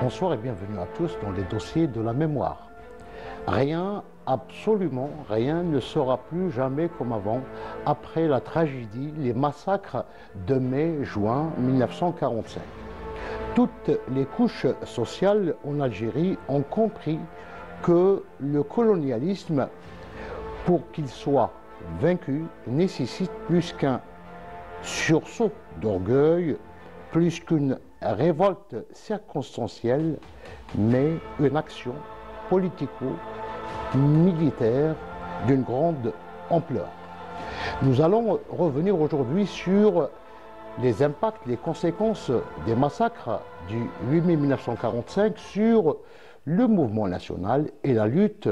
Bonsoir et bienvenue à tous dans les dossiers de la mémoire. Rien, absolument rien ne sera plus jamais comme avant après la tragédie, les massacres de mai-juin 1945. Toutes les couches sociales en Algérie ont compris que le colonialisme, pour qu'il soit vaincu, nécessite plus qu'un sursaut d'orgueil, plus qu'une révolte circonstancielle, mais une action politico-militaire d'une grande ampleur. Nous allons revenir aujourd'hui sur les impacts, les conséquences des massacres du 8 mai 1945 sur le mouvement national et la lutte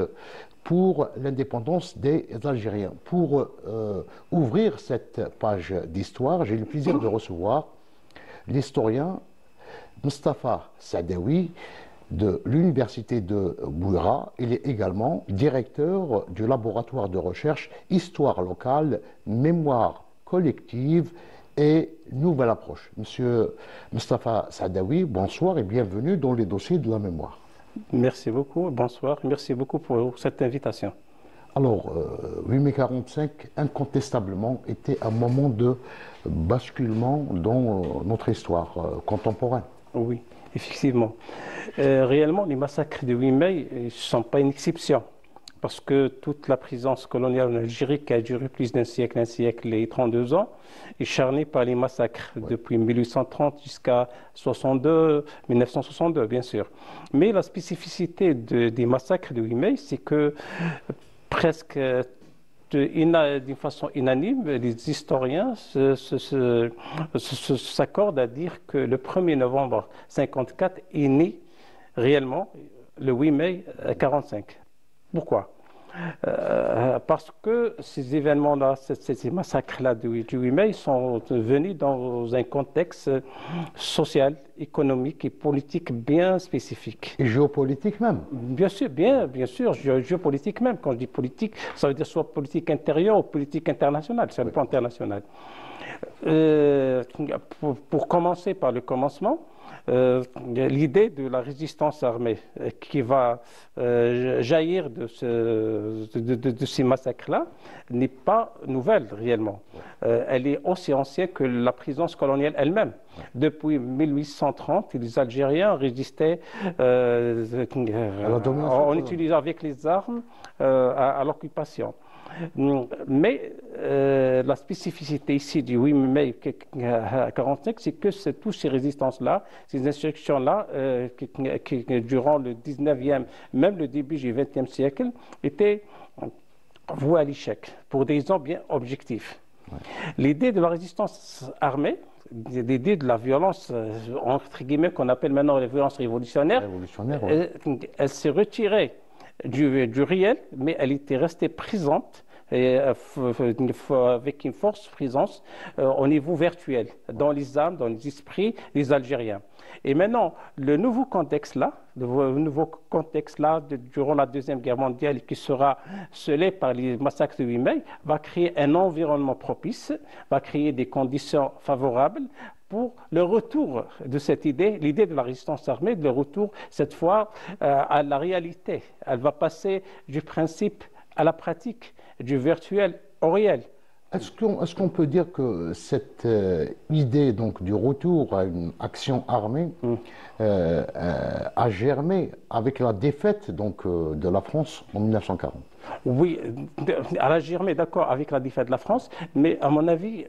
pour l'indépendance des Algériens. Pour ouvrir cette page d'histoire, j'ai le plaisir de recevoir l'historien Mostafa Saadawi de l'Université de Bouira. Il est également directeur du laboratoire de recherche Histoire locale, Mémoire collective et Nouvelle approche. Monsieur Mostafa Saadawi, bonsoir et bienvenue dans les dossiers de la mémoire. Merci beaucoup, bonsoir, merci beaucoup pour cette invitation. Alors, 8 mai 45, incontestablement, était un moment de basculement dans notre histoire contemporaine. Oui, effectivement. Réellement, les massacres de 8 mai ne sont pas une exception, parce que toute la présence coloniale en Algérie, qui a duré plus d'un siècle et 32 ans, est charnée par les massacres depuis 1830 jusqu'à 1962, bien sûr. Mais la spécificité des massacres de 8 mai, c'est que presque d'une façon unanime, les historiens s'accordent à dire que le 1er novembre 1954 est né réellement le 8 mai 1945. Pourquoi ? Parce que ces événements-là, ces massacres-là du 8 mai sont venus dans un contexte social, économique et politique bien spécifique. Et géopolitique même. Bien sûr, géopolitique même. Quand je dis politique, ça veut dire soit politique intérieure ou politique internationale, sur le plan international. Pour commencer par le commencement, l'idée de la résistance armée qui va jaillir de ces massacres-là n'est pas nouvelle réellement. Elle est aussi ancienne que la présence coloniale elle-même. Depuis 1830, les Algériens résistaient en utilisant avec les armes à l'occupation. Mais la spécificité ici du 8 mai 1945, c'est que toutes ces résistances-là, ces insurrections-là, qui durant le 19e, même le début du 20e siècle, étaient vouées à l'échec, pour des raisons bien objectives. Ouais. L'idée de la résistance armée, l'idée de la violence, entre guillemets, qu'on appelle maintenant la violence révolutionnaire, ouais. Elle s'est retirée du réel, mais elle était restée présente et avec une forte présence au niveau virtuel, dans les âmes, dans les esprits des Algériens. Et maintenant, le nouveau contexte-là, durant la Deuxième Guerre mondiale, qui sera scellé par les massacres de 8 mai, va créer un environnement propice, va créer des conditions favorables pour le retour de cette idée, l'idée de la résistance armée, le retour cette fois à la réalité. Elle va passer du principe à la pratique, du virtuel au réel. Est-ce qu'on peut dire que cette idée donc, du retour à une action armée a germé avec la défaite donc, de la France en 1940 ? Oui, elle a germé, d'accord, avec la défaite de la France, mais à mon avis,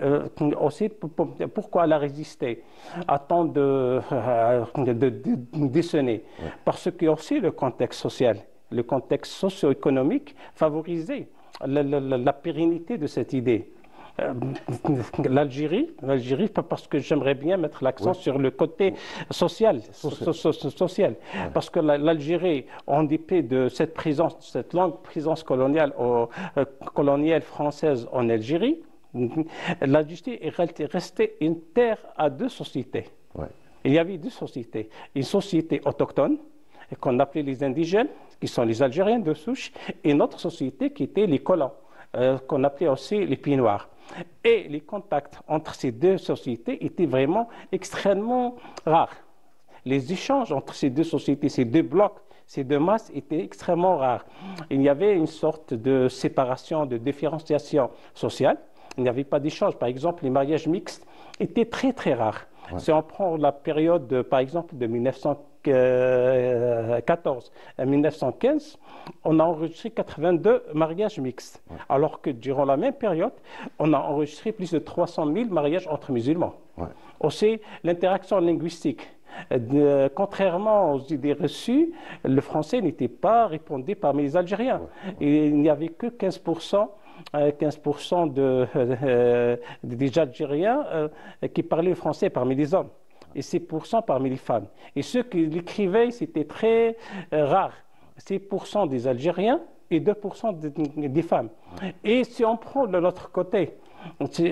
aussi, pourquoi elle a résisté à tant de décennies ? Ouais. Parce que aussi le contexte social, le contexte socio-économique favorisait la pérennité de cette idée. L'Algérie, parce que j'aimerais bien mettre l'accent sur le côté social, parce que l'Algérie, en dépit de cette présence, cette longue présence coloniale française en Algérie, l'Algérie est restée une terre à deux sociétés. Ouais. Il y avait deux sociétés, une société autochtone, qu'on appelait les indigènes, qui sont les Algériens de souche, et une autre société qui était les colons, qu'on appelait aussi les Pieds Noirs. Et les contacts entre ces deux sociétés étaient vraiment extrêmement rares. Les échanges entre ces deux sociétés, ces deux blocs, ces deux masses étaient extrêmement rares. Il y avait une sorte de séparation, de différenciation sociale. Il n'y avait pas d'échange. Par exemple, les mariages mixtes étaient très, très rares. Ouais. Si on prend la période, par exemple, de 1914 à 1915, on a enregistré 82 mariages mixtes. Ouais. Alors que durant la même période, on a enregistré plus de 300 000 mariages entre musulmans. Ouais. Aussi, l'interaction linguistique. Contrairement aux idées reçues, le français n'était pas répandu parmi les Algériens. Ouais. Et il n'y avait que 15% des Algériens qui parlaient le français parmi les hommes et 6% parmi les femmes. Et ceux qui l'écrivaient, c'était très rare. 6% des Algériens et 2% des femmes. Et si on prend de l'autre côté,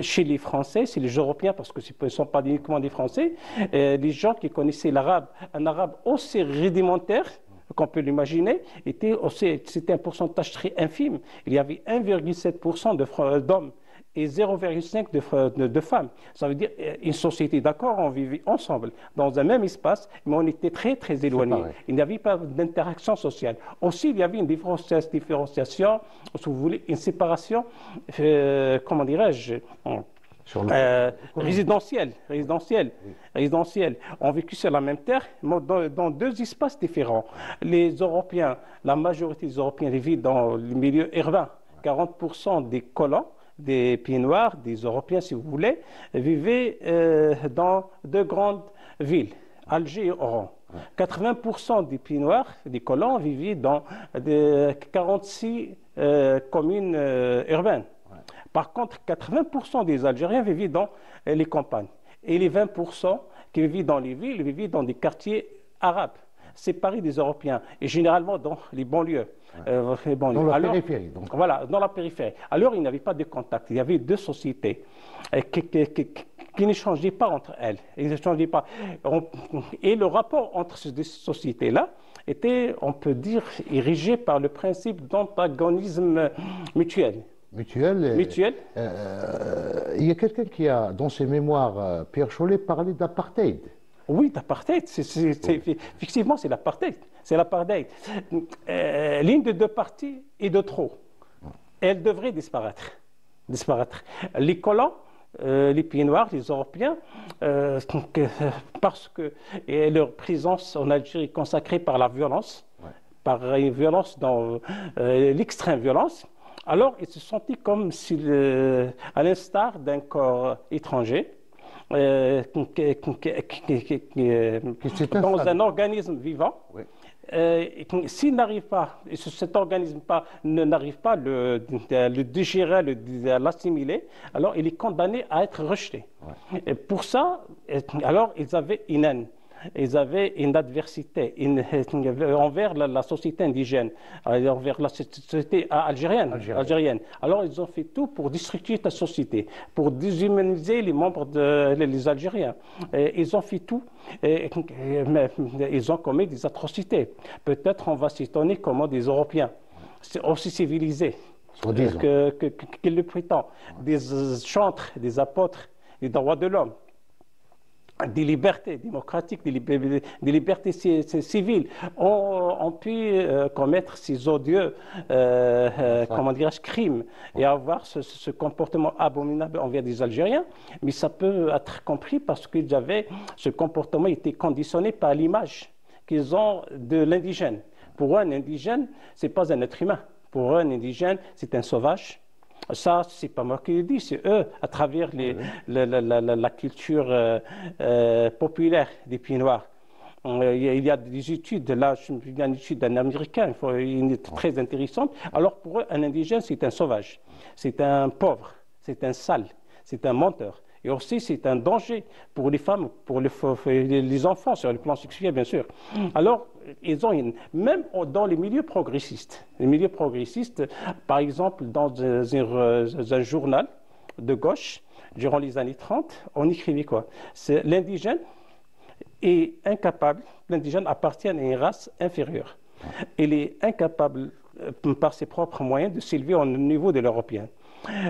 chez les Français, c'est les Européens, parce que ce ne sont pas uniquement des Français, les gens qui connaissaient l'arabe, un arabe aussi rudimentaire qu'on peut l'imaginer, c'était un pourcentage très infime. Il y avait 1,7% d'hommes et 0,5% de femmes. Ça veut dire une société, d'accord, on vivait ensemble dans un même espace, mais on était très, très éloignés. Il n'y avait pas d'interaction sociale. Aussi, il y avait une différenciation, si vous voulez, une séparation, comment dirais-je, résidentielle. On vécut sur la même terre, mais dans deux espaces différents. Les Européens, la majorité des Européens vivent dans le milieu urbain. 40% des colons, des Pieds Noirs, des Européens si vous voulez, vivaient dans deux grandes villes, Alger et Oran. 80% des Pieds Noirs, des colons, vivaient dans 46 communes urbaines. Par contre, 80% des Algériens vivaient dans les campagnes. Et les 20% qui vivaient dans les villes, vivaient dans des quartiers arabes, séparés des Européens, et généralement dans les banlieues. Dans la périphérie. Donc. Voilà, dans la périphérie. Alors, il n'y avait pas de contact. Il y avait deux sociétés qui ne changeaient pas entre elles. Ils ne changeaient pas. Et le rapport entre ces deux sociétés-là était, on peut dire, érigé par le principe d'antagonisme mutuel. Mutuel. Il y a quelqu'un qui a, dans ses mémoires, Pierre Chollet, parlé d'apartheid. Oui, d'apartheid. Effectivement, c'est l'apartheid. C'est l'apartheid. L'une de deux parties est de trop. Elle devrait disparaître. Les colons, les Pieds Noirs, les Européens, parce que leur présence en Algérie est consacrée par la violence, par une violence dans l'extrême violence, alors ils se sentaient comme si, à l'instar d'un corps étranger, dans un organisme vivant, s'il n'arrive pas, et cet organisme n'arrive pas à le digérer, l'assimiler, alors il est condamné à être rejeté. Et pour ça, alors ils avaient une haine. Ils avaient une adversité envers la société indigène, envers la société algérienne. Alors ils ont fait tout pour déstructurer la société, pour déshumaniser les membres des Algériens. Et ils ont fait tout. Ils ont commis des atrocités. Peut-être on va s'étonner comment des Européens, aussi civilisés qu'ils le prétendent, des chantres, des apôtres des droits de l'homme, des libertés démocratiques, des libertés civiles, ont pu commettre ces odieux crimes et avoir ce comportement abominable envers des Algériens. Mais ça peut être compris parce que ce comportement était conditionné par l'image qu'ils ont de l'indigène. Pour eux, un indigène, ce n'est pas un être humain. Pour eux, un indigène, c'est un sauvage. Ça, c'est pas moi qui le dis, c'est eux, à travers la culture populaire des Pieds Noirs. Il y a des études, là, il y a une étude d'un Américain, une étude très intéressante. Alors pour eux, un indigène, c'est un sauvage, c'est un pauvre, c'est un sale, c'est un menteur. Et aussi, c'est un danger pour les femmes, pour les enfants, sur le plan sexuel, bien sûr. Alors, ils ont même dans les milieux progressistes, par exemple, dans un journal de gauche, durant les années 30, on écrivait quoi? C'est l'indigène est incapable, l'indigène appartient à une race inférieure. Il est incapable, par ses propres moyens, de s'élever au niveau de l'Européen.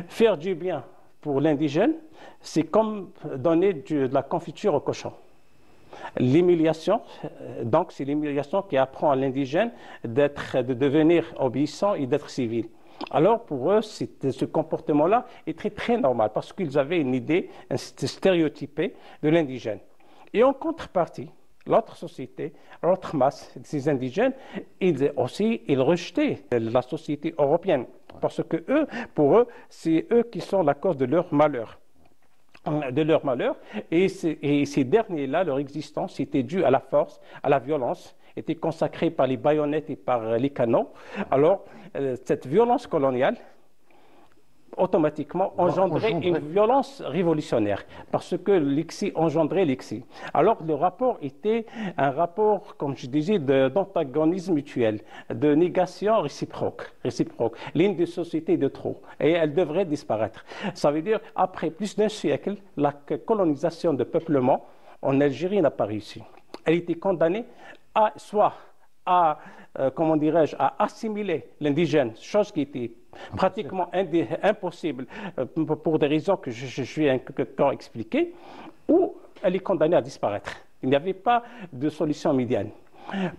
Faire du bien pour l'indigène, c'est comme donner de la confiture au cochon. L'humiliation, donc c'est l'humiliation qui apprend à l'indigène de devenir obéissant et d'être civil. Alors pour eux, ce comportement-là est très, très normal parce qu'ils avaient une idée stéréotypée de l'indigène. Et en contrepartie, l'autre société, l'autre masse, ces indigènes, ils rejetaient la société européenne parce que eux, pour eux, c'est eux qui sont la cause de leur malheur. Et ces derniers-là, leur existence était due à la force, à la violence, était consacrée par les baïonnettes et par les canons. Alors, cette violence coloniale, automatiquement engendrait une violence révolutionnaire parce que l'exil engendrait l'exil. Alors le rapport était un rapport, comme je disais, d'antagonisme mutuel, de négation réciproque, l'une des sociétés de trop, et elle devrait disparaître. Ça veut dire, après plus d'un siècle, la colonisation de peuplement en Algérie n'a pas réussi. Elle était condamnée à assimiler l'indigène, chose qui était pratiquement impossible pour des raisons que je vais encore expliquer, ou elle est condamnée à disparaître. Il n'y avait pas de solution médiane.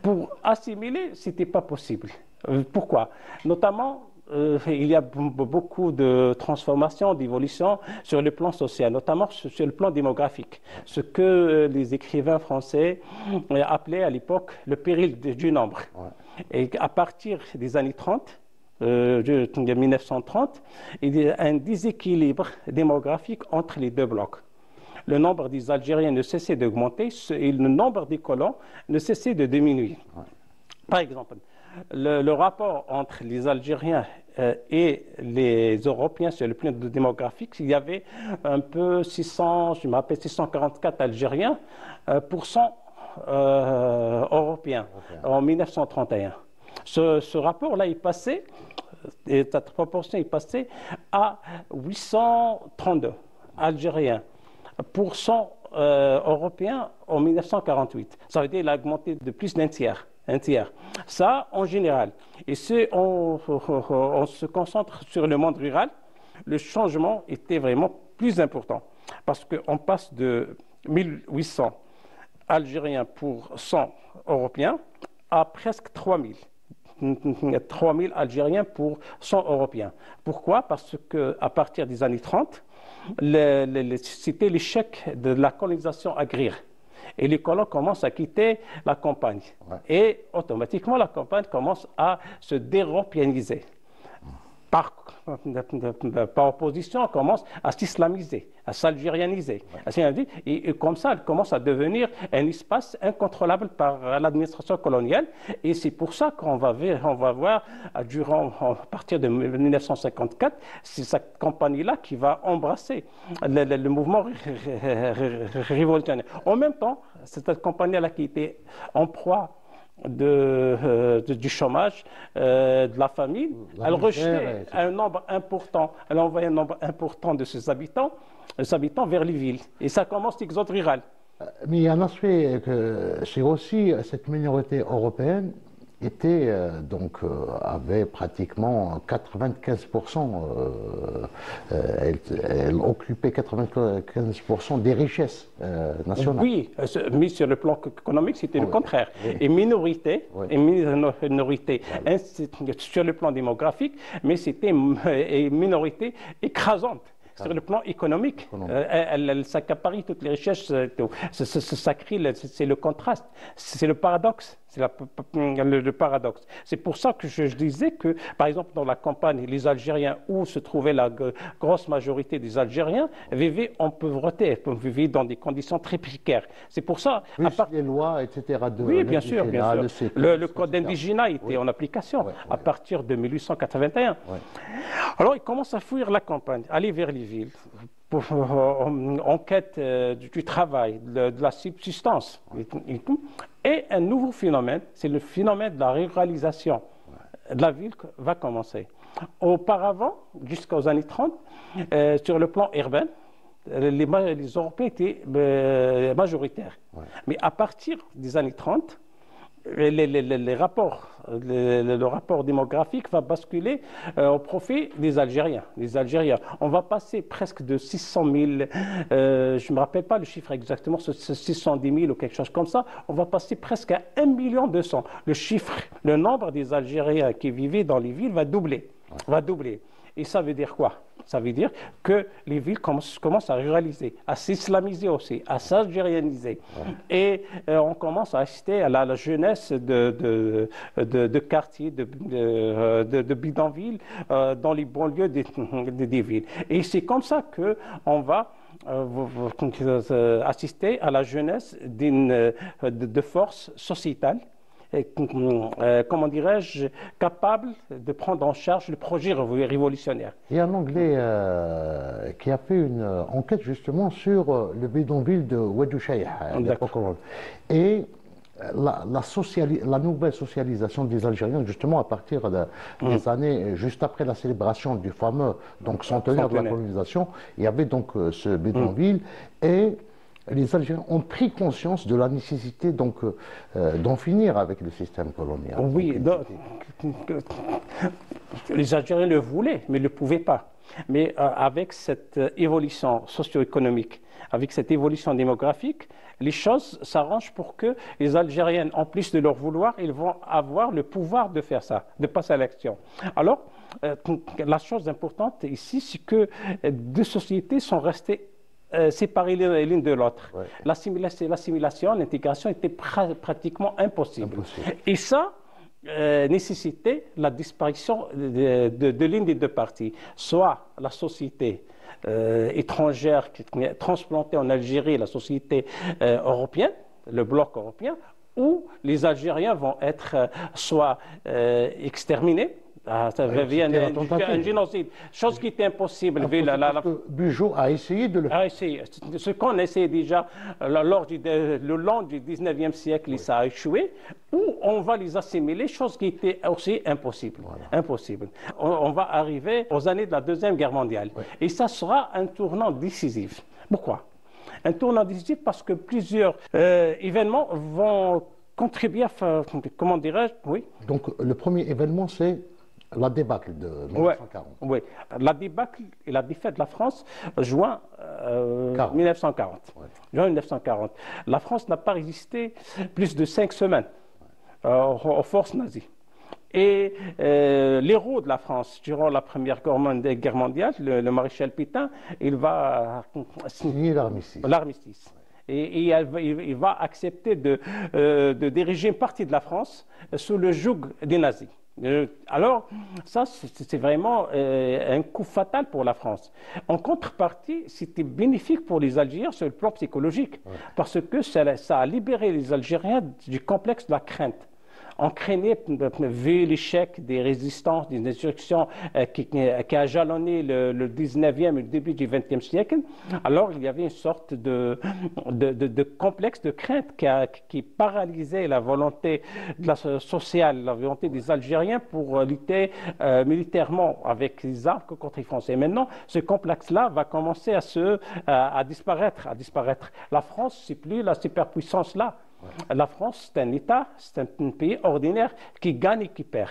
Pour assimiler, ce n'était pas possible. Pourquoi? Notamment, il y a beaucoup de transformations, d'évolutions sur le plan social, notamment sur le plan démographique. Ce que les écrivains français appelaient à l'époque le péril du nombre. Et à partir des années 30, 1930, il y a un déséquilibre démographique entre les deux blocs. Le nombre des Algériens ne cessait d'augmenter et le nombre des colons ne cessait de diminuer. Par exemple, le rapport entre les Algériens et les Européens sur le plan démographique, il y avait un peu 644 Algériens pour 100 Européens en 1931. Ce rapport-là est passé, et cette proportion est passée à 832 Algériens pour 100 Européens en 1948. Ça veut dire qu'il a augmenté de plus d'un tiers. Ça, en général. Et si on se concentre sur le monde rural, le changement était vraiment plus important. Parce qu'on passe de 1800 Algériens pour 100 Européens à presque 3000. 3000 Algériens pour 100 Européens. Pourquoi? Parce qu'à partir des années 30, c'était l'échec de la colonisation agraire. Et les colons commencent à quitter la campagne. Et automatiquement, la campagne commence à se déeuropéaniser. Par opposition, on commence à s'islamiser, à s'algérianiser. Et comme ça, elle commence à devenir un espace incontrôlable par l'administration coloniale. Et c'est pour ça qu'on va voir, à partir de 1954, c'est cette compagnie-là qui va embrasser le mouvement révolutionnaire. En même temps, c'est cette compagnie-là qui était en proie du chômage, de la famine. Elle rejetait un nombre important, elle envoyait un nombre important de ses habitants vers les villes. Et ça commence l'exode rural. Mais il y a un aspect que c'est aussi cette minorité européenne avait pratiquement 95%, elle occupait 95% des richesses nationales. Oui, mais sur le plan économique, c'était le contraire. Et minorité, sur le plan démographique, mais c'était une minorité écrasante. Sur le plan économique, elle s'accaparie toutes les richesses, c'est le contraste, c'est le paradoxe. C'est le paradoxe. C'est pour ça que je disais que, par exemple, dans la campagne, les Algériens, où se trouvait la grosse majorité des Algériens, vivaient en pauvreté, vivaient dans des conditions très précaires. C'est pour ça... les lois, etc. Oui, bien sûr. Le code d'indigénat était en application à partir de 1881. Alors, ils commencent à fuir la campagne, aller vers les villes, en quête du travail, de la subsistance et tout. Et un nouveau phénomène, c'est le phénomène de la ruralisation de la ville va commencer. Auparavant, jusqu'aux années 30, sur le plan urbain, les Européens étaient majoritaires. Mais à partir des années 30, les rapports, le rapport démographique va basculer au profit des Algériens. Les Algériens, on va passer presque de 600 000, je ne me rappelle pas le chiffre exactement, 610 000 ou quelque chose comme ça, on va passer presque à 1,2 million. Le nombre des Algériens qui vivaient dans les villes va doubler. Va doubler. Et ça veut dire quoi? Ça veut dire que les villes commencent à ruraliser, à s'islamiser aussi, à s'algérianiser. Et on commence à assister à la jeunesse de quartiers, de bidonvilles dans les banlieues des villes. Et c'est comme ça qu'on va assister à la jeunesse de forces sociétales, comment dirais-je, capable de prendre en charge le projet révolutionnaire. Il y a un Anglais qui a fait une enquête justement sur le bidonville de Oued Cheikh. Et la nouvelle socialisation des Algériens, justement à partir des années, juste après la célébration du fameux centenaire de la colonisation, il y avait donc ce bidonville et les Algériens ont pris conscience de la nécessité d'en finir avec le système colonial. Oui, les Algériens le voulaient, mais ne le pouvaient pas. Mais avec cette évolution socio-économique, avec cette évolution démographique, les choses s'arrangent pour que les Algériens, en plus de leur vouloir, ils vont avoir le pouvoir de faire ça, de passer à l'action. Alors, la chose importante ici, c'est que deux sociétés sont restées séparées l'une de l'autre. Ouais. L'assimilation, l'intégration était pratiquement impossible. Et ça nécessitait la disparition de l'une des deux parties, soit la société étrangère qui est transplantée en Algérie, la société européenne, le bloc européen, où les Algériens vont être soit exterminés, ça vient un génocide, chose qui était impossible. Bugeaud a essayé de le faire. Ce qu'on essayait déjà le long du 19e siècle, oui. Ça a échoué, où on va les assimiler, chose qui était aussi impossible. Voilà. Impossible. On va arriver aux années de la Deuxième Guerre mondiale. Oui. Et ça sera un tournant décisif. Pourquoi? Un tournant décisif parce que plusieurs événements vont contribuer à, comment dirais-je, oui. Donc le premier événement, c'est la débâcle de 1940. Oui, la débâcle et la défaite de la France, juin 1940. Ouais. Juin 1940. La France n'a pas résisté plus de 5 semaines aux forces nazies. Et l'héros de la France durant la Première Guerre mondiale, le maréchal Pétain, il va signer l'armistice. Et il va accepter de diriger une partie de la France sous le joug des nazis. Alors, ça, c'est vraiment un coup fatal pour la France. En contrepartie, c'était bénéfique pour les Algériens sur le plan psychologique, parce que ça a libéré les Algériens du complexe de la crainte. On craignait, vu l'échec des résistances, des insurrections qui a jalonné le 19e et le début du 20e siècle, alors il y avait une sorte de complexe de crainte qui paralysait la volonté sociale, la volonté des Algériens pour lutter militairement avec les armes contre les Français. Et maintenant, ce complexe-là va commencer à disparaître. La France, c'est plus la superpuissance-là. La France, c'est un État, c'est un pays ordinaire qui gagne et qui perd.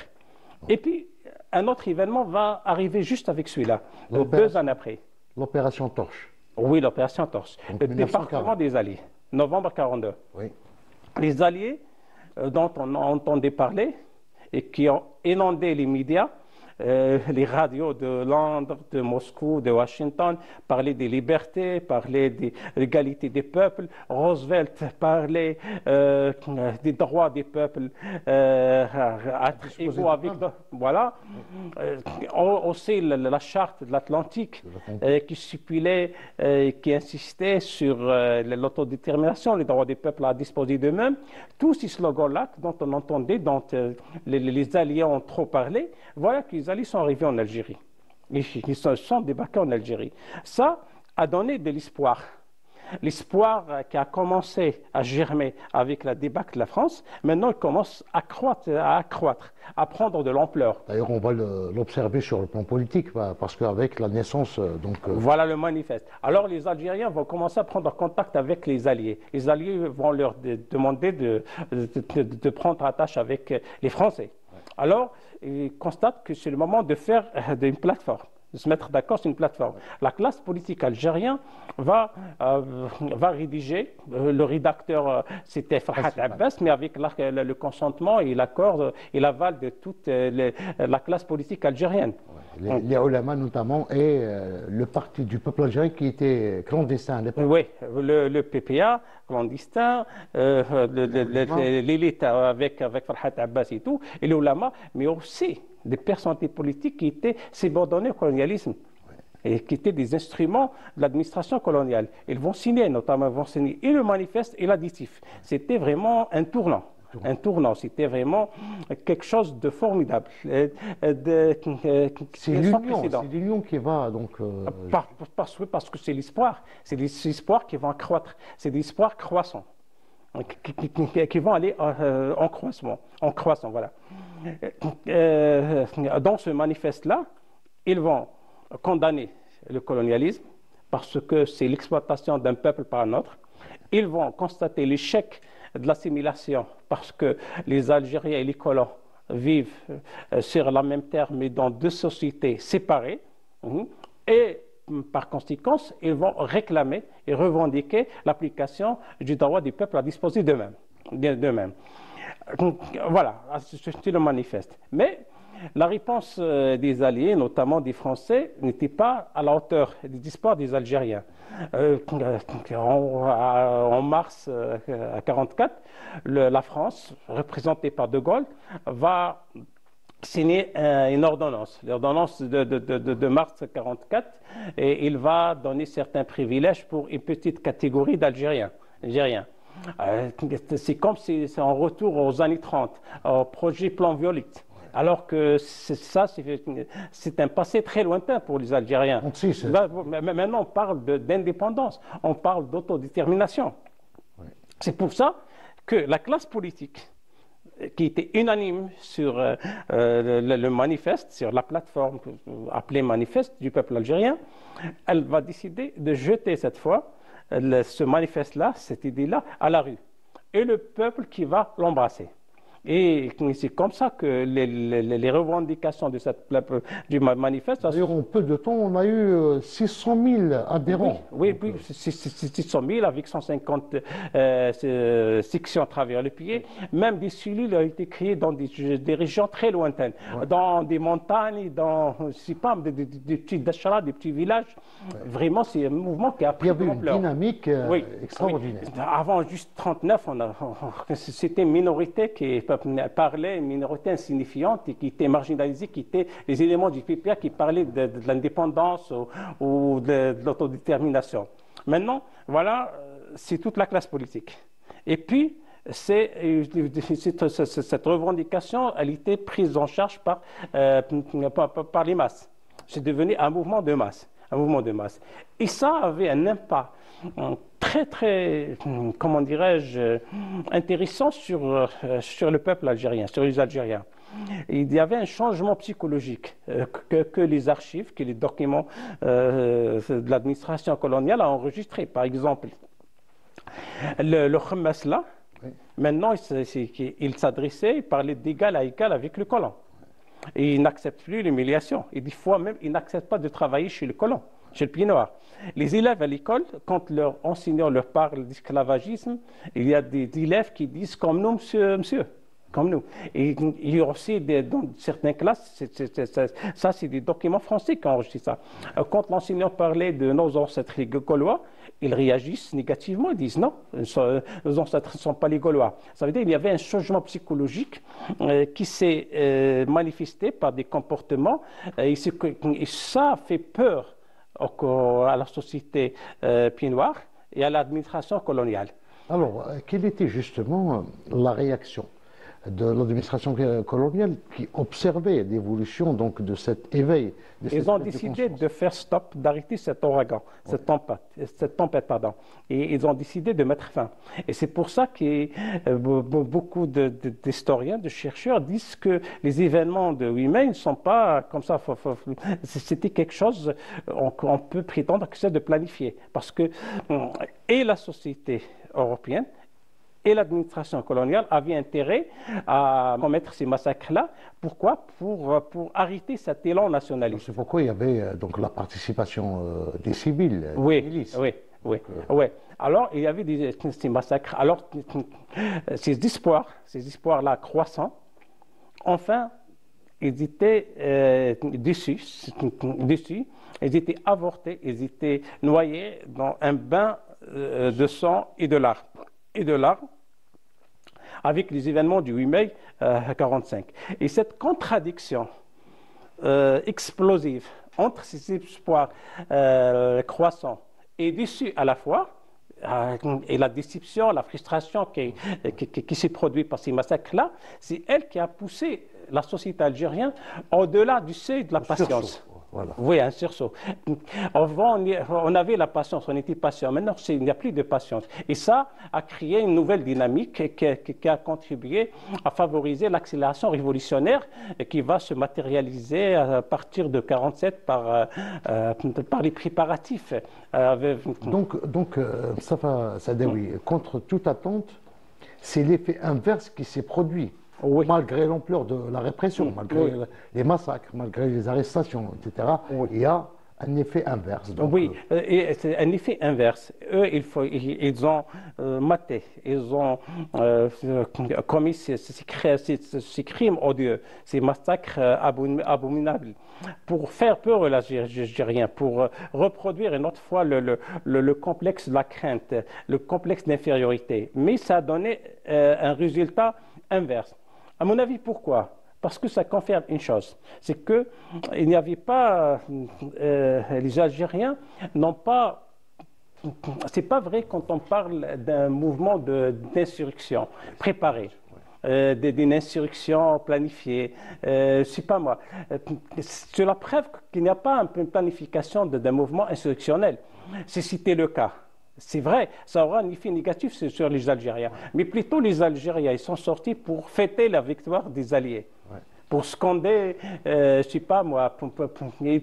Et puis, un autre événement va arriver juste avec celui-là, 2 ans après. L'opération Torche. Oui, l'opération Torche. Le débarquement des Alliés, novembre 1942. Oui. Les Alliés, dont on entendait parler et qui ont inondé les médias, les radios de Londres, de Moscou, de Washington parlaient des libertés, parlaient de l'égalité des peuples. Roosevelt parlait des droits des peuples égaux avec... Voilà. Aussi la charte de l'Atlantique qui stipulait, qui insistait sur l'autodétermination, les droits des peuples à disposer d'eux-mêmes. Tous ces slogans-là dont on entendait, dont les Alliés ont trop parlé, voilà qu'ils Alliés sont arrivés en Algérie. Ils sont débarqués en Algérie. Ça a donné de l'espoir l'espoir qui a commencé à germer avec la débâcle de la France, maintenant il commence à accroître, à prendre de l'ampleur. D'ailleurs, on va l'observer sur le plan politique, parce qu'avec la naissance... Voilà le manifeste. Alors les Algériens vont commencer à prendre contact avec les Alliés. Les Alliés vont leur demander de prendre attache avec les Français. Alors, ils constatent que c'est le moment de faire une plateforme, de se mettre d'accord sur une plateforme. La classe politique algérienne va rédiger, le rédacteur c'était Farhat Abbas, mais avec le consentement et l'accord et l'aval de toute la classe politique algérienne. Les ulama notamment et le parti du peuple algérien qui était clandestin à l'époque. Oui, le PPA clandestin, l'élite avec Farhat Abbas et tout, et les ulama, mais aussi des personnalités politiques qui étaient subordonnées au colonialisme et qui étaient des instruments de l'administration coloniale. Ils vont signer, notamment, et le manifeste et l'additif. C'était vraiment un tournant. Un tournant, c'était vraiment quelque chose de formidable. C'est l'union qui va donc... Parce que c'est l'espoir qui va accroître, c'est l'espoir croissant, qui vont aller en croissant, voilà. Dans ce manifeste-là, ils vont condamner le colonialisme parce que c'est l'exploitation d'un peuple par un autre. Ils vont constater l'échec de l'assimilation parce que les Algériens et les colons vivent sur la même terre mais dans deux sociétés séparées. Et par conséquent, ils vont réclamer et revendiquer l'application du droit du peuple à disposer d'eux-mêmes. Voilà, c'est le manifeste. Mais la réponse des Alliés, notamment des Français, n'était pas à la hauteur des espoirs des Algériens. En mars 1944, la France, représentée par De Gaulle, va signer une ordonnance, l'ordonnance de mars 1944, et il va donner certains privilèges pour une petite catégorie d'Algériens. C'est comme si c'est en retour aux années 30, au projet Plan Violette. Alors que c'est un passé très lointain pour les Algériens. Maintenant, on parle d'indépendance, on parle d'autodétermination. Oui. C'est pour ça que la classe politique, qui était unanime sur le manifeste, sur la plateforme appelée Manifeste du peuple algérien, elle va décider de jeter cette fois ce manifeste-là, cette idée-là, à la rue. Et le peuple qui va l'embrasser. Et c'est comme ça que les revendications de du manifeste... D'ailleurs, en peu de temps, on a eu 600 000 adhérents. Oui, 600 000 avec 150 sections à travers le pays. Même des cellules ont été créées dans des régions très lointaines, dans des montagnes, dans des petits dachara, des petits villages. Vraiment, c'est un mouvement qui a pris de l'ampleur. Il y avait une dynamique extraordinaire. Avant, juste 39, c'était une minorité qui parlait, une minorité insignifiante et qui était marginalisée, qui étaient les éléments du PPA qui parlaient de l'indépendance ou de l'autodétermination. Maintenant, voilà, c'est toute la classe politique. Et puis, cette revendication, elle était prise en charge par les masses. C'est devenu un mouvement de masse. Et ça avait un impact très, comment dirais-je, intéressant sur le peuple algérien, sur les Algériens. Il y avait un changement psychologique que les archives, que les documents de l'administration coloniale ont enregistré. Par exemple, le Khamas là, maintenant, il s'adressait, il parlait d'égal à égal avec le colon. Et il n'accepte plus l'humiliation. Et des fois même, il n'accepte pas de travailler chez le colon, chez le pied noir. Les élèves à l'école, quand leur enseignant leur parle d'esclavagisme, il y a des élèves qui disent « comme nous, monsieur ». Comme nous. Et il y a aussi, dans certaines classes, ça c'est des documents français qui ont enregistré ça. Quand l'enseignant parlait de nos ancêtres les Gaulois, ils réagissent négativement, ils disent non, nos ancêtres ne sont pas les Gaulois. Ça veut dire qu'il y avait un changement psychologique qui s'est manifesté par des comportements et ça a fait peur à la société pied noir et à l'administration coloniale. Alors, quelle était justement la réaction de l'administration coloniale qui observait l'évolution donc de cet éveil. Ils ont décidé de faire stop, d'arrêter cet ouragan, cette tempête, pardon. Et ils ont décidé de mettre fin. Et c'est pour ça que beaucoup d'historiens, de chercheurs disent que les événements de 8 mai ne sont pas comme ça. C'était quelque chose, on peut prétendre que c'est de planifier. Parce que et la société européenne et l'administration coloniale avaient intérêt à commettre ces massacres-là. Pourquoi? Pour arrêter cet élan nationaliste. C'est pourquoi il y avait donc la participation des civils, oui, des milices. Oui, oui, oui. Alors, il y avait ces massacres. Alors, ces espoirs-là croissants, enfin, ils étaient déçus, ils étaient avortés, ils étaient noyés dans un bain de sang et de larmes, avec les événements du 8 mai 1945. Et cette contradiction explosive entre ces espoirs croissants et déçus à la fois, et la déception, la frustration qui s'est produite par ces massacres-là, c'est elle qui a poussé la société algérienne au-delà du seuil de la patience. Voilà. Oui, un sursaut. Avant, on avait la patience, on était patient. Maintenant, il n'y a plus de patience. Et ça a créé une nouvelle dynamique qui a contribué à favoriser l'accélération révolutionnaire qui va se matérialiser à partir de 1947 par les préparatifs. Donc Moustapha Saadaoui, contre toute attente, c'est l'effet inverse qui s'est produit. Oui. Malgré l'ampleur de la répression, malgré les massacres, malgré les arrestations, etc., il y a un effet inverse. Donc, et c'est un effet inverse. Eux, ils ont maté, ils ont commis ces crimes odieux, ces massacres abominables, pour faire peur aux Algériens, pour reproduire une autre fois le complexe de la crainte, le complexe d'infériorité. Mais ça a donné un résultat inverse. À mon avis, pourquoi? Parce que ça confirme une chose, c'est que il n'y avait pas, les Algériens n'ont pas, c'est pas vrai quand on parle d'un mouvement d'insurrection préparé. D'une insurrection planifiée, c'est pas moi. C'est la preuve qu'il n'y a pas une planification d'un mouvement insurrectionnel. Si c'était le cas. C'est vrai, ça aura un effet négatif sur les Algériens. Mais plutôt les Algériens, ils sont sortis pour fêter la victoire des Alliés. Pour scander, je ne sais pas moi, ils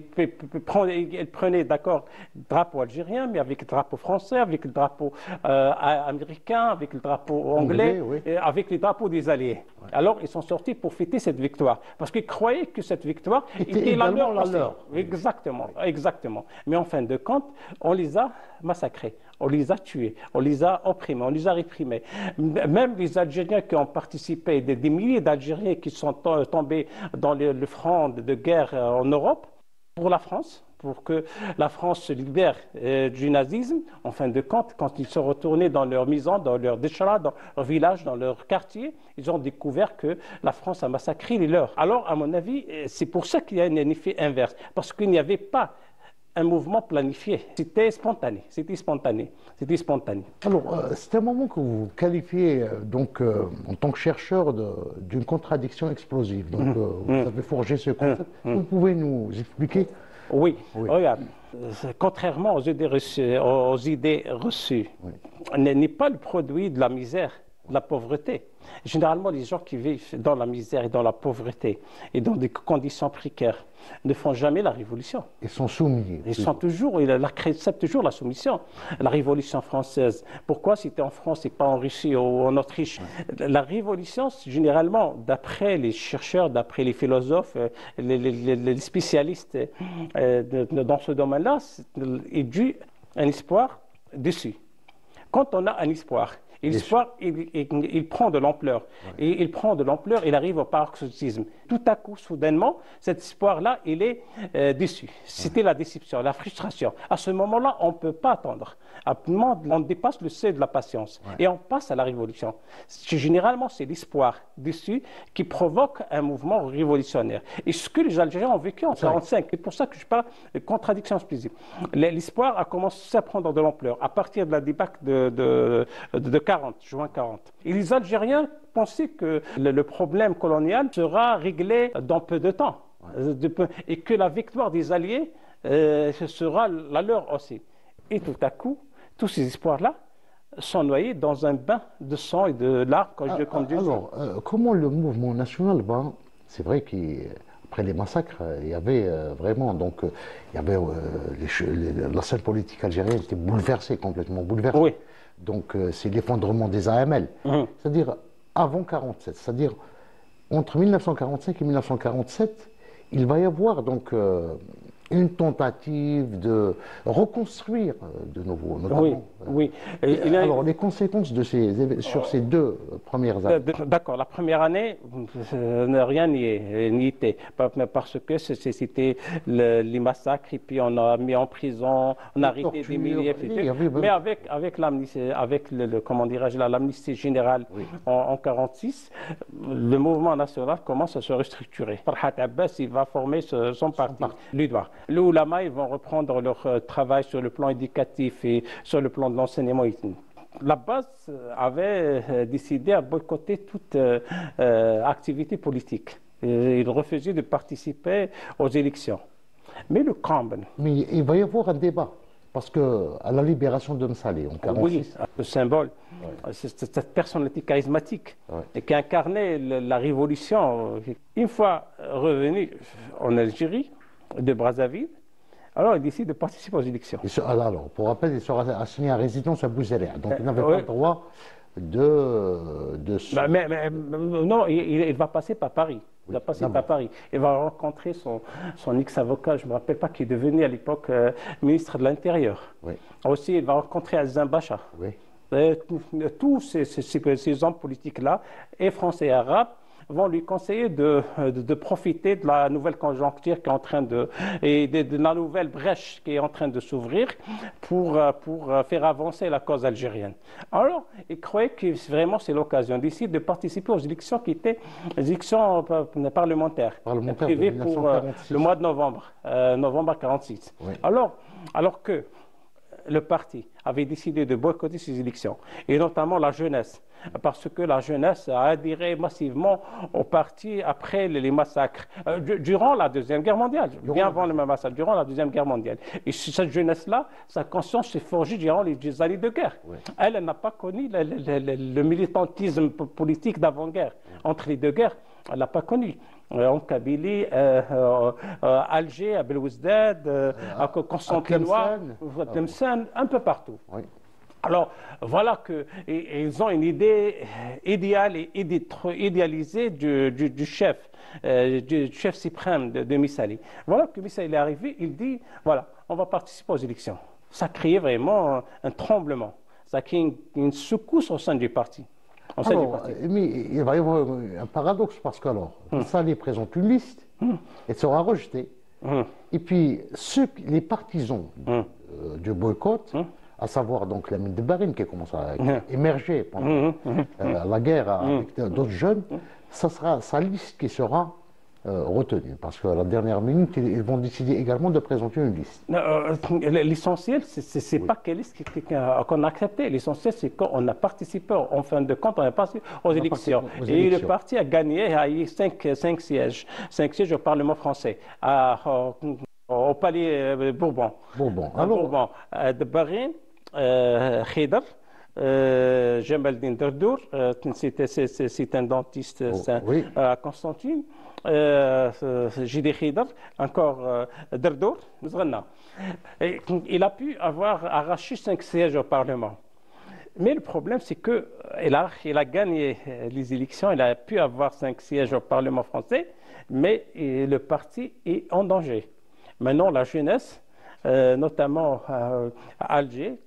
prenaient d'accord le drapeau algérien, mais avec le drapeau français, avec le drapeau américain, avec le drapeau anglais, et avec les drapeaux des Alliés. Alors ils sont sortis pour fêter cette victoire, parce qu'ils croyaient que cette victoire était la leur. Exactement, exactement. Mais en fin de compte, on les a massacrés. On les a tués, on les a opprimés, on les a réprimés. Même les Algériens qui ont participé, des milliers d'Algériens qui sont tombés dans le front de guerre en Europe, pour la France, pour que la France se libère du nazisme, en fin de compte, quand ils sont retournés dans leur maison, dans leur déchara, dans leur village, dans leur quartier, ils ont découvert que la France a massacré les leurs. Alors, à mon avis, c'est pour ça qu'il y a un effet inverse, parce qu'il n'y avait pas un mouvement planifié. C'était spontané. Alors, c'est un moment que vous qualifiez donc en tant que chercheur d'une contradiction explosive. Donc, vous avez forgé ce concept. Vous pouvez nous expliquer? Oui. Regarde, contrairement aux idées reçues, n'est pas le produit de la misère, de la pauvreté. Généralement, les gens qui vivent dans la misère et dans la pauvreté et dans des conditions précaires ne font jamais la révolution. Ils sont soumis. Ils sont toujours, ils acceptent toujours la soumission. La révolution française, pourquoi c'était en France et pas en Russie ou en Autriche? La révolution, généralement, d'après les chercheurs, d'après les philosophes, les spécialistes dans ce domaine-là, est dû à un espoir déçu. Quand on a un espoir, et l'espoir, il prend de l'ampleur. Et il prend de l'ampleur, il arrive au paroxysme. Tout à coup, soudainement, cet espoir-là, il est déçu. C'était la déception, la frustration. À ce moment-là, on ne peut pas attendre. On dépasse le seuil de la patience. Et on passe à la révolution. Généralement, c'est l'espoir déçu qui provoque un mouvement révolutionnaire. Et ce que les Algériens ont vécu en 1945, c'est pour ça que je parle de contradiction explosive. L'espoir a commencé à prendre de l'ampleur. À partir de la débâcle de 40, juin 40. Et les Algériens pensaient que le problème colonial sera réglé dans peu de temps. Et que la victoire des Alliés ce sera la leur aussi. Et tout à coup, tous ces espoirs-là sont noyés dans un bain de sang et de larmes, comme Dieu dit. Alors, comment le mouvement national va? C'est vrai qu'après les massacres, il y avait vraiment, donc, il y avait la scène politique algérienne était bouleversée, complètement bouleversée. Oui. Donc, c'est l'effondrement des AML. C'est-à-dire avant 47, c'est-à-dire entre 1945 et 1947, il va y avoir donc une tentative de reconstruire de nouveau, notamment. Oui, oui. Alors, les conséquences de sur ces deux premières années. D'accord, la première année, rien n'y était, parce que c'était les massacres, et puis on a mis en prison, on a arrêté des milliers. Mais avec l'amnistie, comment dirais-je, l'amnistie générale en 1946, le mouvement national commence à se restructurer. Farhat Abbas, il va former son parti, l'UDWA. Les oulémas, ils vont reprendre leur travail sur le plan éducatif et sur le plan de l'enseignement. L'Abbas avait décidé à boycotter toute activité politique. Il refusait de participer aux élections. Mais le Kamben... Mais il va y avoir un débat. Parce qu'à la libération de Msaleh en 1946... Oui, le symbole, cette personnalité charismatique et qui incarnait la révolution. Une fois revenu en Algérie, de Brazzaville, alors il décide de participer aux élections. Alors, pour rappel, il sera assigné à résidence à Bouzaria. Donc il n'avait pas le droit de non, il va passer par Paris. Il va passer par Paris. Il va rencontrer son ex-avocat, je ne me rappelle pas, qui est devenu à l'époque ministre de l'Intérieur. Aussi, il va rencontrer Azim Bacha. Tous ces hommes politiques-là, et français et arabes, vont lui conseiller de profiter de la nouvelle conjoncture qui est en train et de la nouvelle brèche qui est en train de s'ouvrir pour faire avancer la cause algérienne. Alors, il croyait que vraiment c'est l'occasion d'ici de participer aux élections qui étaient les élections parlementaires prévues pour le mois de novembre 1946. Alors que le parti avait décidé de boycotter ces élections, et notamment la jeunesse, parce que la jeunesse a adhéré massivement au parti après les massacres, durant la Deuxième Guerre mondiale, bien avant le massacre, durant la Deuxième Guerre mondiale. Et cette jeunesse-là, sa conscience s'est forgée durant les années de guerre. Elle n'a pas connu le militantisme politique d'avant-guerre. Entre les deux guerres, elle n'a pas connu. En Kabylie, Alger, à Belouizdad, à Constantinois, Tlemcen, un peu partout. Alors, voilà qu'ils ont une idée idéale et idéalisée du chef suprême de Messalie. Voilà que Messalie est arrivé, il dit, voilà, on va participer aux élections. Ça crée vraiment un tremblement, ça crée une secousse au sein du parti. Mais il va y avoir un paradoxe parce que Messalie présente une liste, elle sera rejetée. Et puis, les partisans du boycott, à savoir donc Lamine Debarine qui commence à émerger pendant la guerre avec d'autres jeunes, ça sera sa liste qui sera retenue. Parce qu'à la dernière minute, ils vont décider également de présenter une liste. L'essentiel, c'est pas quelle liste qu'on a acceptée. L'essentiel, c'est qu'on a participé, en fin de compte, on a participé aux élections. Et le parti a gagné, a eu 5 sièges. 5 sièges au Parlement français. Au palais Bourbon. Bourbon. Debarine, Khidr, Jamaldine Derdour, c'est un dentiste à Constantine. Jidi Khidr, encore Derdour, il a pu avoir arraché 5 sièges au Parlement. Mais le problème, c'est qu'il a gagné les élections, il a pu avoir 5 sièges au Parlement français, mais le parti est en danger. Maintenant, la jeunesse, notamment à Alger,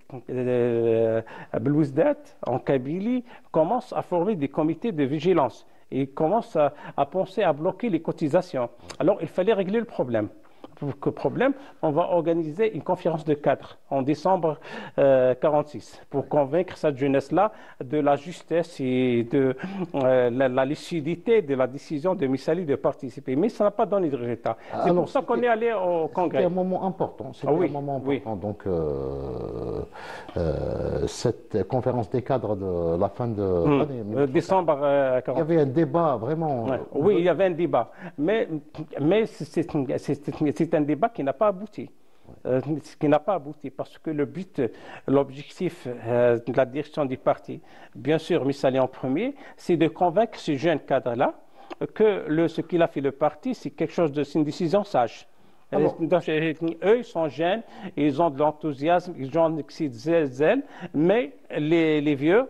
à Belouizdad, en Kabylie, commence à former des comités de vigilance et commence à penser à bloquer les cotisations. Alors, il fallait régler le problème. problème, on va organiser une conférence de cadres en décembre 1946 pour convaincre cette jeunesse-là de la justesse et de la lucidité de la décision de Missali de participer. Mais ça n'a pas donné de résultat. C'est pour ça qu'on est allé au Congrès. C'était un moment important. C'était un moment important. Donc, cette conférence des cadres de la fin de l'année. Décembre 1940. Il y avait un débat vraiment. Oui, il y avait un débat. Mais c'est un débat qui n'a pas abouti. Qui n'a pas abouti parce que l'objectif de la direction du parti, bien sûr, Missali en premier, c'est de convaincre ces jeunes cadres-là que ce qu'il a fait le parti, c'est quelque chose c'est une décision sage. Alors, eux, ils sont jeunes, ils ont de l'enthousiasme, ils ont de zèle, mais les vieux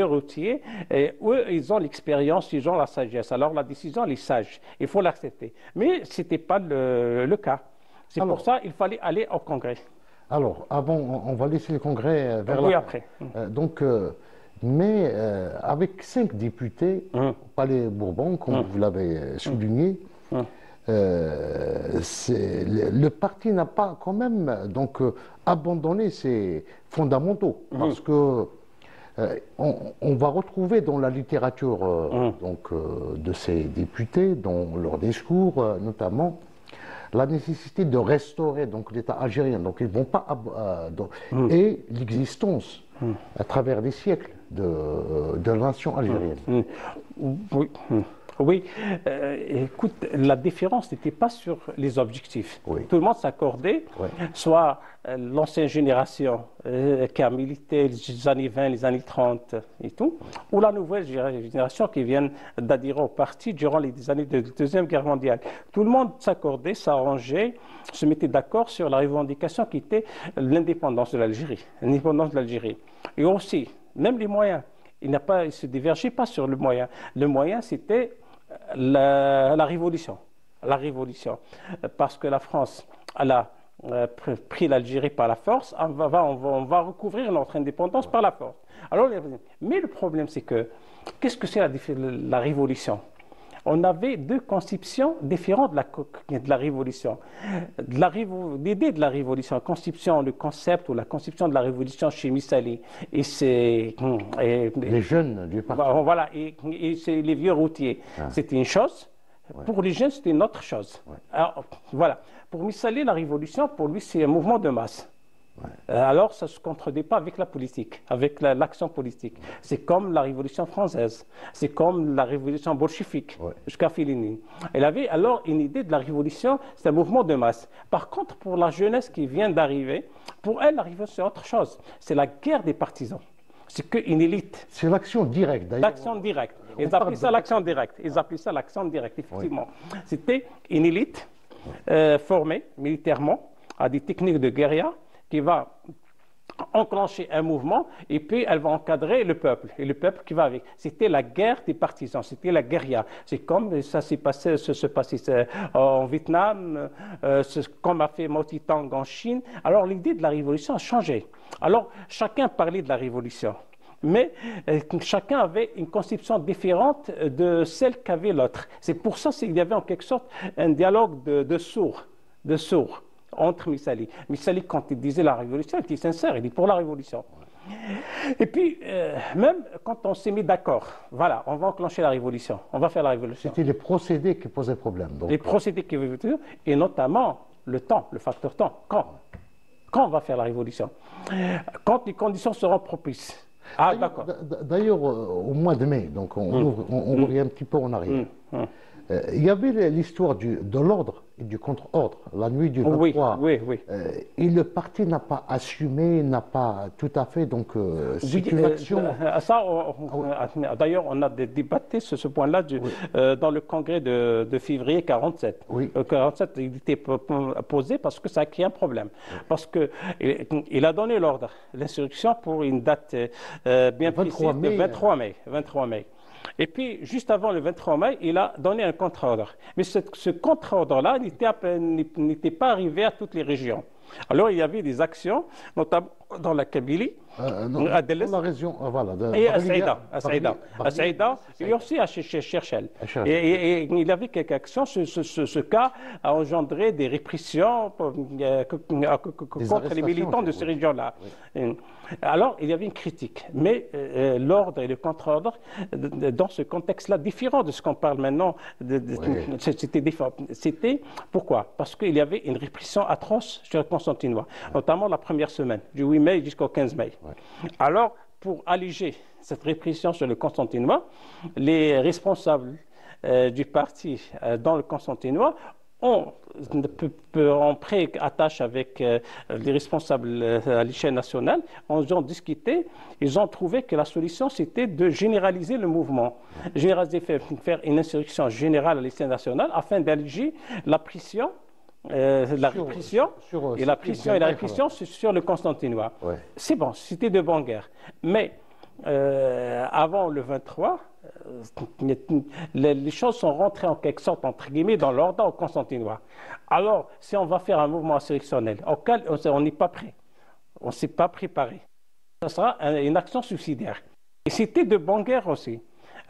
routiers, eux, ils ont l'expérience, ils ont la sagesse. Alors, la décision, elle est sage. Il faut l'accepter. Mais ce n'était pas le cas. C'est pour ça qu'il fallait aller au Congrès. Alors, avant, on va laisser le Congrès vers oui, après. Mais avec 5 députés au Palais Bourbon, comme vous l'avez souligné, le parti n'a pas quand même abandonné ses fondamentaux, parce que on va retrouver dans la littérature de ces députés, dans leurs discours notamment, la nécessité de restaurer l'État algérien. Donc ils vont pas et l'existence à travers les siècles de la nation algérienne. Oui, écoute, la différence n'était pas sur les objectifs. Tout le monde s'accordait, soit l'ancienne génération qui a milité les années 20, les années 30 et tout, ou la nouvelle génération qui vient d'adhérer au parti durant les années de la Deuxième Guerre mondiale. Tout le monde s'accordait, s'arrangeait, se mettait d'accord sur la revendication qui était l'indépendance de l'Algérie. L'indépendance de l'Algérie. Et aussi, même les moyens. Il ne se divergeait pas sur le moyen. Le moyen, c'était la révolution. La révolution. Parce que la France, elle a pris l'Algérie par la force, on va recouvrir notre indépendance par la force. Alors, mais le problème, c'est que, qu'est-ce que c'est la révolution? On avait deux conceptions différentes de la révolution. L'idée de la révolution, le concept ou la conception de la révolution chez Missali, et les jeunes du parti. Voilà, et c'est les vieux routiers. C'était une chose. Pour les jeunes, c'était une autre chose. Alors, voilà. Pour Missali, la révolution, pour lui, c'est un mouvement de masse. Alors, ça ne se contredit pas avec la politique, avec l'action politique. C'est comme la Révolution française, c'est comme la Révolution bolchevique, jusqu'à Fellini. Elle avait alors une idée de la révolution, c'est un mouvement de masse. Par contre, pour la jeunesse qui vient d'arriver, pour elle, la révolution, c'est autre chose. C'est la guerre des partisans. C'est qu'une élite. C'est l'action directe, d'ailleurs. L'action directe. Ils appelaient ça l'action directe. Ils appelaient ça l'action directe, effectivement. C'était une élite formée militairement à des techniques de guérilla, qui va enclencher un mouvement et puis elle va encadrer le peuple et le peuple qui va avec. C'était la guerre des partisans, c'était la guérilla. C'est comme ça s'est passé, en Vietnam, comme a fait Mao Tse-tung en Chine. Alors l'idée de la révolution a changé. Alors chacun parlait de la révolution, mais chacun avait une conception différente de celle qu'avait l'autre. C'est pour ça qu'il y avait en quelque sorte un dialogue de sourds. Entre Missali. Missali, quand il disait la révolution, il était sincère, il dit pour la révolution. Et puis, même quand on s'est mis d'accord, voilà, on va enclencher la révolution, on va faire la révolution. C'était les procédés qui posaient problème. Les procédés qui posaient problème, et notamment le temps, le facteur temps. Quand on va faire la révolution? Quand les conditions seront propices. Ah, d'accord. D'ailleurs, au mois de mai, donc on revient un petit peu en arrière. Il y avait l'histoire de l'ordre et du contre-ordre, la nuit du 23. Et le parti n'a pas assumé, n'a pas tout à fait, c'est une action... D'ailleurs, on a débattu sur ce point-là dans le congrès de février 47. 47, il était posé parce que ça a créé un problème. Parce qu'il a donné l'ordre, l'instruction pour une date bien précise, le 23 mai. Et puis, juste avant le 23 mai, il a donné un contre-ordre. Mais ce contre-ordre-là n'était pas arrivé à toutes les régions. Alors, il y avait des actions, notamment dans la Kabylie, Non, à Delès, dans la région, voilà. et à Saïda. À Saïda, et aussi à Cherchel. Et il y avait quelques actions. Ce cas a engendré des répressions contre les militants de ces régions-là. Oui. Alors, il y avait une critique. Mais l'ordre et le contre-ordre, dans ce contexte-là, différent de ce qu'on parle maintenant, c'était différent. C'était pourquoi? Parce qu'il y avait une répression atroce sur les Constantinois, notamment la première semaine, du 8 mai jusqu'au 15 mai. Alors, pour alléger cette répression sur le Constantinois, les responsables du parti dans le Constantinois ont pris attache avec les responsables à l'échelle nationale, ils ont discuté, ils ont trouvé que la solution c'était de généraliser le mouvement, faire une insurrection générale à l'échelle nationale afin d'alléger la pression. La répression et la répression sur le Constantinois. Ouais. C'est bon, c'était de bonne guerre. Mais avant le 23, les choses sont rentrées en quelque sorte, entre guillemets, dans l'ordre au Constantinois. Alors, si on va faire un mouvement insurrectionnel auquel on n'est pas prêt, on ne s'est pas préparé, ce sera une action subsidiaire. Et c'était de bonne guerre aussi,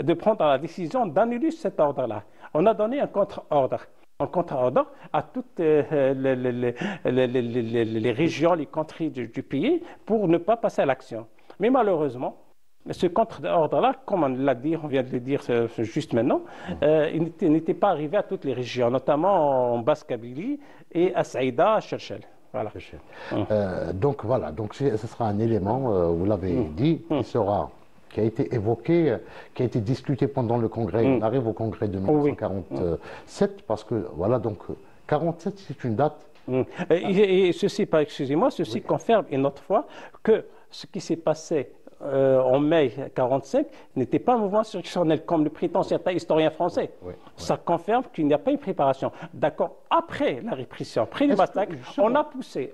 de prendre la décision d'annuler cet ordre-là. On a donné un contre-ordre. En contre-ordre à toutes les régions, les contrées du pays pour ne pas passer à l'action. Mais malheureusement, ce contre-ordre-là, comme on l'a dit, on vient de le dire juste maintenant, il n'était pas arrivé à toutes les régions, notamment en Basse-Kabylie et à Saïda, à Cherchel. Voilà. Donc voilà, ce sera un élément, vous l'avez dit, qui a été évoqué, qui a été discuté pendant le congrès. On arrive au congrès de 1947 parce que, voilà, donc 47, c'est une date. Et ceci, excusez-moi, ceci confirme une autre fois que ce qui s'est passé en mai 1945 n'était pas un mouvement insurrectionnel comme le prétend certains historiens français. Ça confirme qu'il n'y a pas une préparation. D'accord, après la répression, après les massacres, on a pensé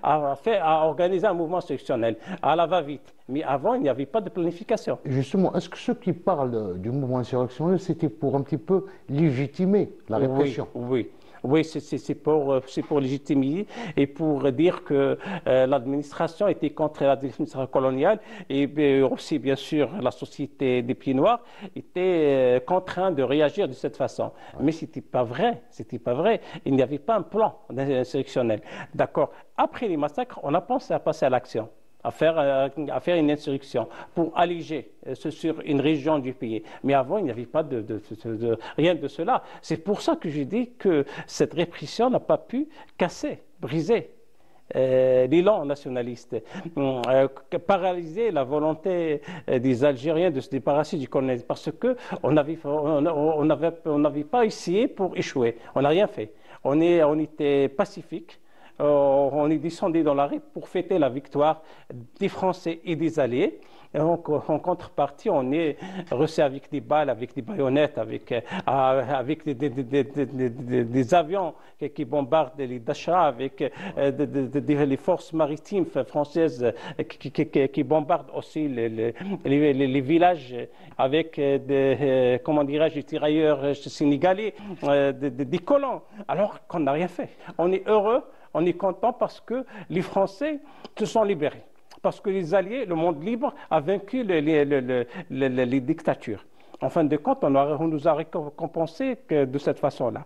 à organiser un mouvement insurrectionnel à la va-vite. Mais avant, il n'y avait pas de planification. Justement, est-ce que ceux qui parlent du mouvement insurrectionnel, c'était pour un petit peu légitimer la répression? Oui, c'est pour légitimer et pour dire que l'administration était contre l'administration coloniale et aussi, bien sûr, la société des Pieds Noirs était contrainte de réagir de cette façon. Mais ce n'était pas vrai. Il n'y avait pas un plan insurrectionnel. D'accord. Après les massacres, on a pensé à passer à l'action. À faire une insurrection pour alléger sur une région du pays. Mais avant, il n'y avait pas rien de cela. C'est pour ça que je dis que cette répression n'a pas pu briser l'élan nationaliste, paralyser la volonté des Algériens de se débarrasser du colonialisme, parce qu'on n'avait pas essayé pour échouer. On n'a rien fait. On était pacifique. On est descendu dans la rue pour fêter la victoire des Français et des Alliés. Et en contrepartie, on est reçu avec des balles, avec des baïonnettes, avec des avions qui bombardent les Dachra, avec les forces maritimes françaises qui bombardent aussi les villages, avec des tirailleurs sénégalais, des colons, alors qu'on n'a rien fait. On est heureux. On est content parce que les Français se sont libérés, parce que les Alliés, le monde libre, a vaincu les dictatures. En fin de compte, on nous a récompensé de cette façon-là.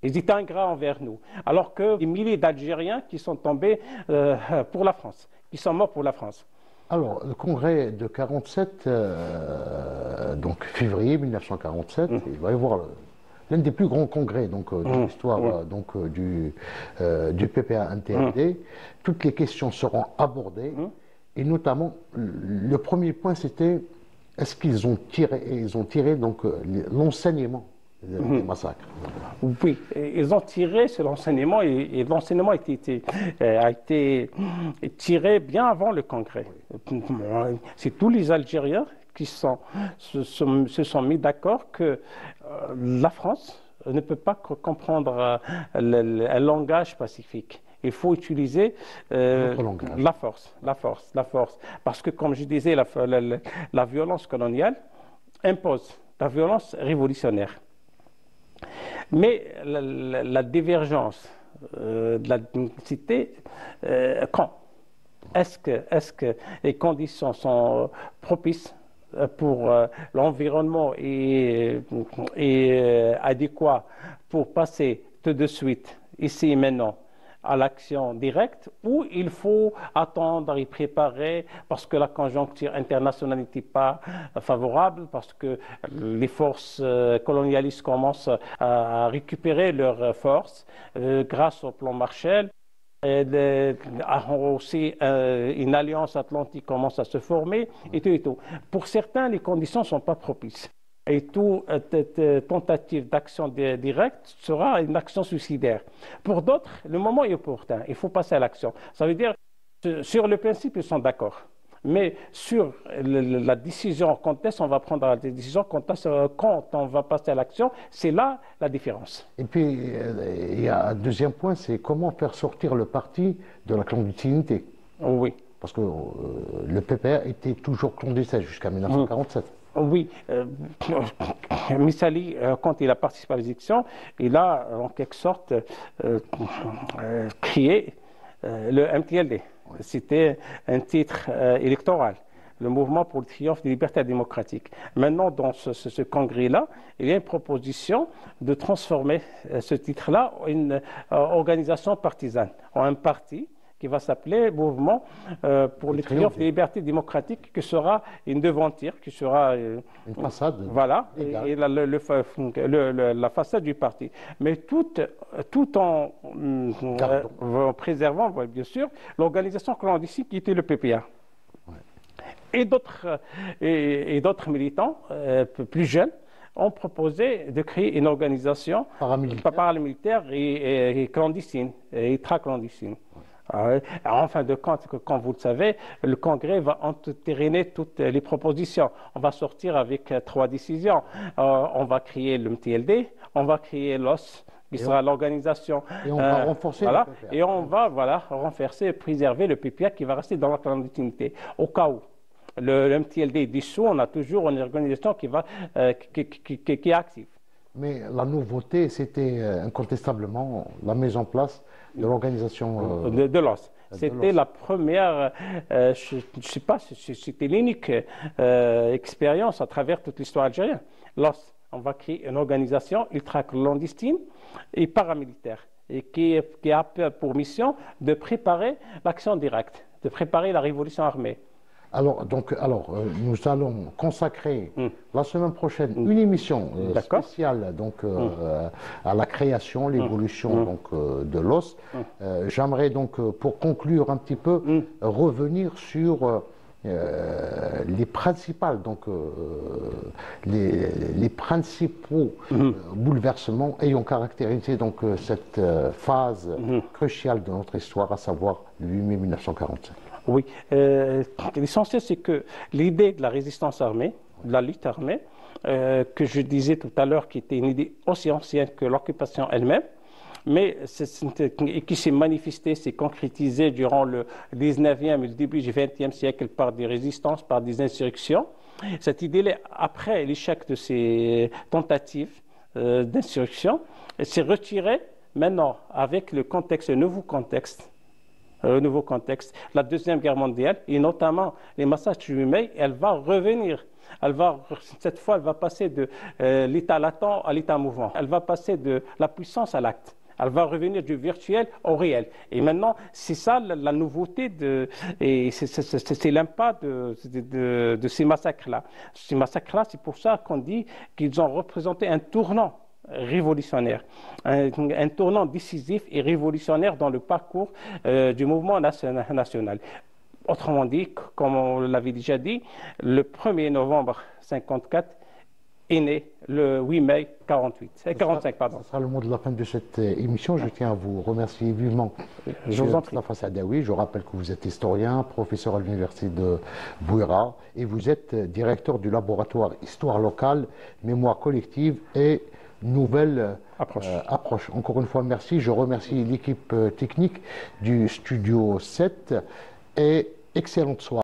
Ils étaient ingrats envers nous, alors que des milliers d'Algériens qui sont tombés pour la France, qui sont morts pour la France. Alors, le congrès de 47, donc février 1947, il va y avoir l'un des plus grands congrès de l'histoire du PPA-NTRD. Toutes les questions seront abordées et notamment le premier point c'était est-ce qu'ils ont tiré l'enseignement des massacres? Oui, ils ont tiré sur l'enseignement et l'enseignement a été tiré bien avant le congrès. C'est tous les Algériens qui se sont mis d'accord que la France ne peut pas comprendre un langage pacifique. Il faut utiliser la force. Parce que, comme je disais, la violence coloniale impose la violence révolutionnaire. Mais la divergence de la cité, quand est-ce que les conditions sont propices pour l'environnement et adéquat pour passer tout de suite, ici et maintenant, à l'action directe, ou il faut attendre et préparer parce que la conjoncture internationale n'était pas favorable, parce que les forces colonialistes commencent à récupérer leurs forces grâce au plan Marshall. Aussi, une alliance atlantique commence à se former et tout et tout. Pour certains, les conditions ne sont pas propices. Et toute tentative d'action directe sera une action suicidaire. Pour d'autres, le moment est opportun. Il faut passer à l'action. Ça veut dire, sur le principe, ils sont d'accord. Mais sur la décision, quand est-ce qu'on va prendre la décision, quand on va passer à l'action, c'est là la différence. Et puis, il y a un deuxième point, c'est comment faire sortir le parti de la clandestinité. Oui. Parce que le PPR était toujours clandestin jusqu'à 1947. Oui, Missali, quand il a participé à l'élection, il a en quelque sorte créé le MTLD. C'était un titre électoral, le Mouvement pour le triomphe des libertés démocratiques. Maintenant, dans ce congrès-là, il y a une proposition de transformer ce titre-là en une organisation partisane, en un parti qui va s'appeler Mouvement pour le triomphe des libertés démocratiques, qui sera une devanture, qui sera une façade. Voilà, et la façade du parti. Mais tout en préservant, bien sûr, l'organisation clandestine qui était le PPA. Ouais. Et d'autres militants plus jeunes ont proposé de créer une organisation paramilitaire et clandestine, et ultra-clandestine. En fin de compte, comme vous le savez, le Congrès va entériner toutes les propositions. On va sortir avec 3 décisions. On va créer le MTLD, on va créer l'OS, qui sera l'organisation. Et on va renforcer le PPA. Et on va renforcer et préserver le PPA qui va rester dans la clandestinité. Au cas où le MTLD est dissous, on a toujours une organisation qui est active. Mais la nouveauté, c'était incontestablement la mise en place de l'organisation de l'OS. C'était la première, je ne sais pas, c'était l'unique expérience à travers toute l'histoire algérienne. L'OS, on va créer une organisation ultra-clandestine et paramilitaire et qui a pour mission de préparer l'action directe, de préparer la révolution armée. Alors, nous allons consacrer la semaine prochaine une émission spéciale à la création, l'évolution de l'OS. J'aimerais donc, pour conclure un petit peu, revenir sur les les principaux bouleversements ayant caractérisé cette phase cruciale de notre histoire, à savoir le 8 mai 1945. Oui, l'essentiel, c'est que l'idée de la résistance armée, de la lutte armée, que je disais tout à l'heure, qui était une idée aussi ancienne que l'occupation elle-même, mais qui s'est manifestée, s'est concrétisée durant le 19e et le début du 20e siècle par des résistances, par des insurrections. Cette idée-là, après l'échec de ces tentatives d'insurrection, s'est retirée maintenant avec le nouveau contexte, la Deuxième Guerre mondiale, et notamment les massacres du 8 mai, elle va revenir. Cette fois, elle va passer de l'état latent à l'état mouvant. Elle va passer de la puissance à l'acte. Elle va revenir du virtuel au réel. Et maintenant, c'est ça la nouveauté, et c'est l'impact de ces massacres-là. Ces massacres-là, c'est pour ça qu'on dit qu'ils ont représenté un tournant révolutionnaire, un tournant décisif et révolutionnaire dans le parcours du mouvement national. Autrement dit, comme on l'avait déjà dit, le 1er novembre 1954 est né le 8 mai 45. Ce sera le mot de la fin de cette émission. Je tiens à vous remercier vivement. Je vous en prie. Mostafa Saadaoui. Je rappelle que vous êtes historien, professeur à l'université de Bouira, et vous êtes directeur du laboratoire Histoire locale, Mémoire collective et Nouvelle approche. Encore une fois, merci. Je remercie l'équipe technique du Studio 7 et excellente soirée.